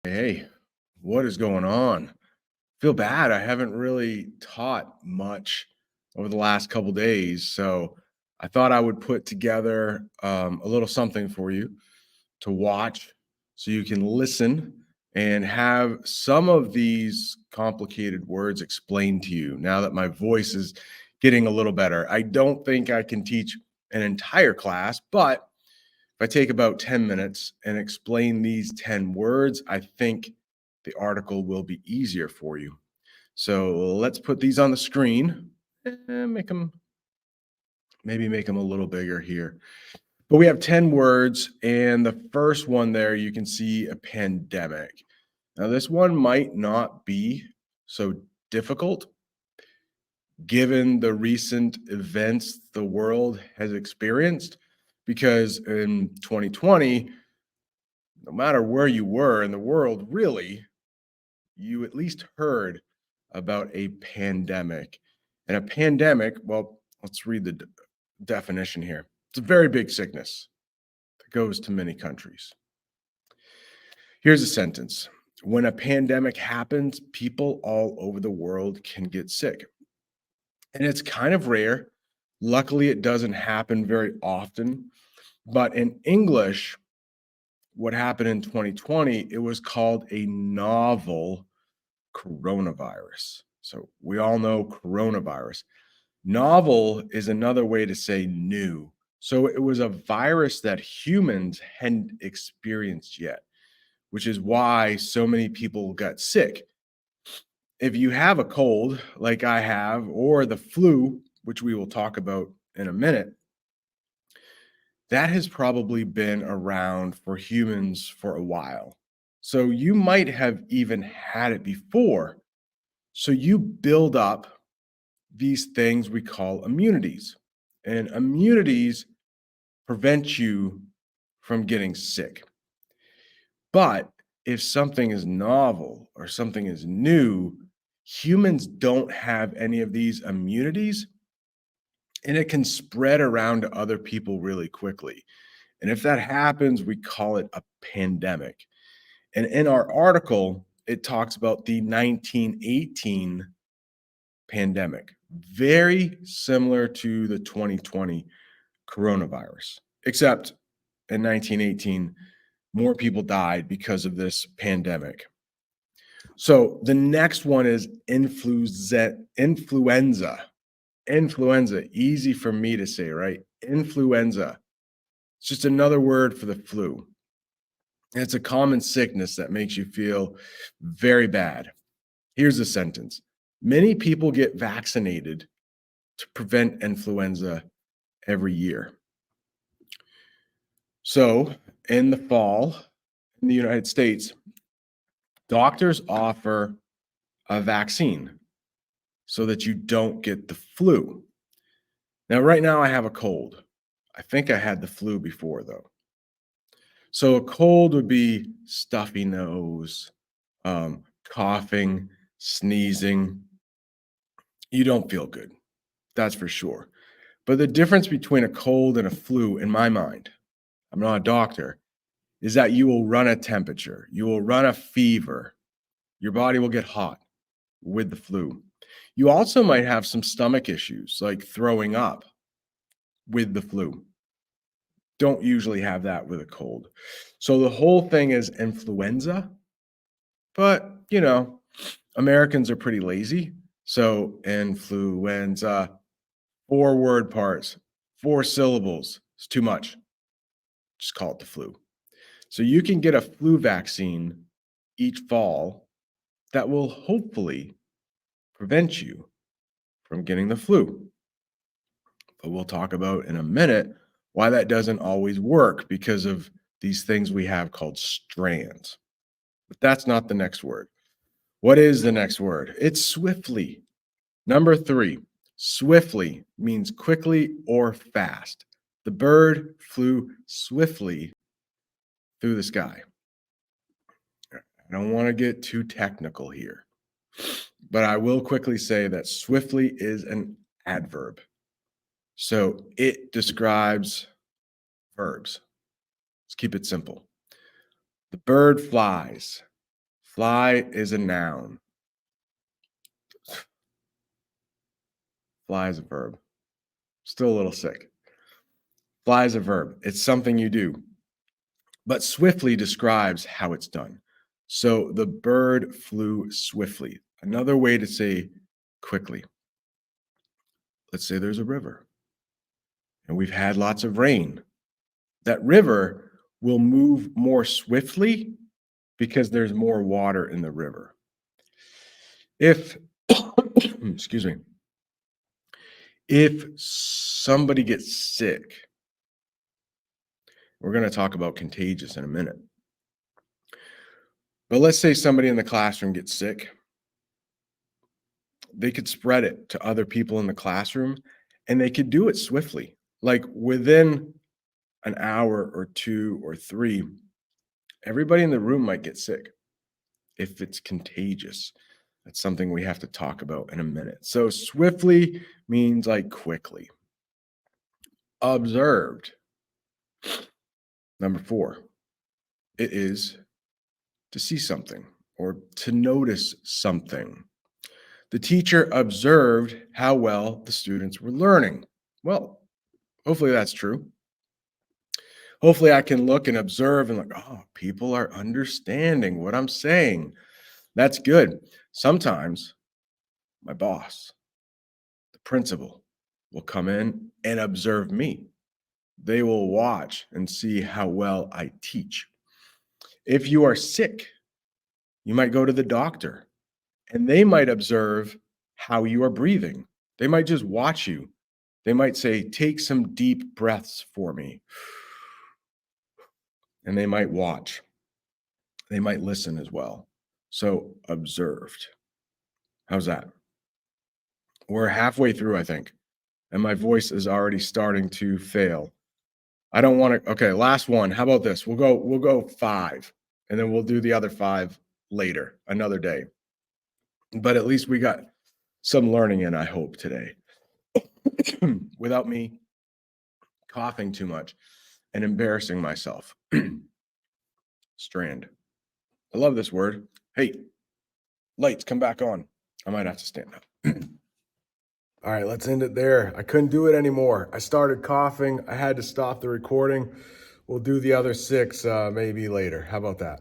Hey, what is going on? Feel bad. I haven't really taught much over the last couple days, so I thought I would put together a little something for you to watch so you can listen and have some of these complicated words explained to you now that my voice is getting a little better. I don't think I can teach an entire class, but if I take about 10 minutes and explain these 10 words, I think the article will be easier for you. So let's put these on the screen and make them a little bigger here. But we have 10 words, and the first one there, you can see a pandemic. Now, this one might not be so difficult given the recent events the world has experienced, because in 2020, no matter where you were in the world, really, you at least heard about a pandemic. And a pandemic, well, let's read the definition here. It's a very big sickness that goes to many countries. Here's a sentence. When a pandemic happens, people all over the world can get sick. And it's kind of rare. Luckily, it doesn't happen very often. But in English, what happened in 2020, it was called a novel coronavirus. So we all know coronavirus. Novel is another way to say new. So it was a virus that humans hadn't experienced yet, which is why so many people got sick. If you have a cold, like I have, or the flu, which we will talk about in a minute, that has probably been around for humans for a while. So you might have even had it before. So you build up these things we call immunities. And immunities prevent you from getting sick. But if something is novel or something is new, humans don't have any of these immunities, and it can spread around to other people really quickly. And if that happens, we call it a pandemic. And in our article, it talks about the 1918 pandemic, very similar to the 2020 coronavirus, except in 1918, more people died because of this pandemic. So the next one is influenza. Influenza, easy for me to say, right? Influenza. It's just another word for the flu. It's a common sickness that makes you feel very bad. Here's a sentence. Many people get vaccinated to prevent influenza every year. So, in the fall, in the United States, doctors offer a vaccine so that you don't get the flu. Now, right now, I have a cold. I think I had the flu before, though. So, a cold would be stuffy nose, coughing, sneezing. You don't feel good. That's for sure. But the difference between a cold and a flu, in my mind, I'm not a doctor, is that you will run a temperature, you will run a fever, your body will get hot with the flu. You also might have some stomach issues like throwing up with the flu. Don't usually have that with a cold. So the whole thing is influenza, but Americans are pretty lazy. So influenza, four word parts, four syllables. It's too much. Just call it the flu. So you can get a flu vaccine each fall that will hopefully prevent you from getting the flu. But we'll talk about in a minute why that doesn't always work because of these things we have called strands. But that's not the next word. What is the next word? It's swiftly. Number 3, swiftly means quickly or fast. The bird flew swiftly through the sky. I don't want to get too technical here, but I will quickly say that swiftly is an adverb. So it describes verbs. Let's keep it simple. The bird flies. Fly is a noun. Fly is a verb. Still a little sick. Fly is a verb. It's something you do, but swiftly describes how it's done. So the bird flew swiftly. Another way to say quickly. Let's say there's a river and we've had lots of rain. That river will move more swiftly because there's more water in the river. If, excuse me, if somebody gets sick, we're going to talk about contagious in a minute. But let's say somebody in the classroom gets sick. They could spread it to other people in the classroom and they could do it swiftly. Like within an hour or 2 or 3, everybody in the room might get sick if it's contagious. That's something we have to talk about in a minute. So swiftly means like quickly. Observed. Number 4, it is to see something or to notice something. The teacher observed how well the students were learning. Well, hopefully that's true. Hopefully I can look and observe and like, oh, people are understanding what I'm saying. That's good. Sometimes my boss, the principal, will come in and observe me. They will watch and see how well I teach. If you are sick, you might go to the doctor and they might observe how you are breathing. They might just watch you. They might say, take some deep breaths for me. And they might watch. They might listen as well. So observed. How's that? We're halfway through, I think. And my voice is already starting to fail. I don't want to. Okay, last one. How about this? We'll go 5, and then we'll do the other 5 later, another day. But at least we got some learning in, I hope, today. Without me coughing too much and embarrassing myself. Strand. I love this word. Hey, lights, come back on. I might have to stand up. All right, let's end it there. I couldn't do it anymore. I started coughing. I had to stop the recording. We'll do the other 6 maybe later. How about that?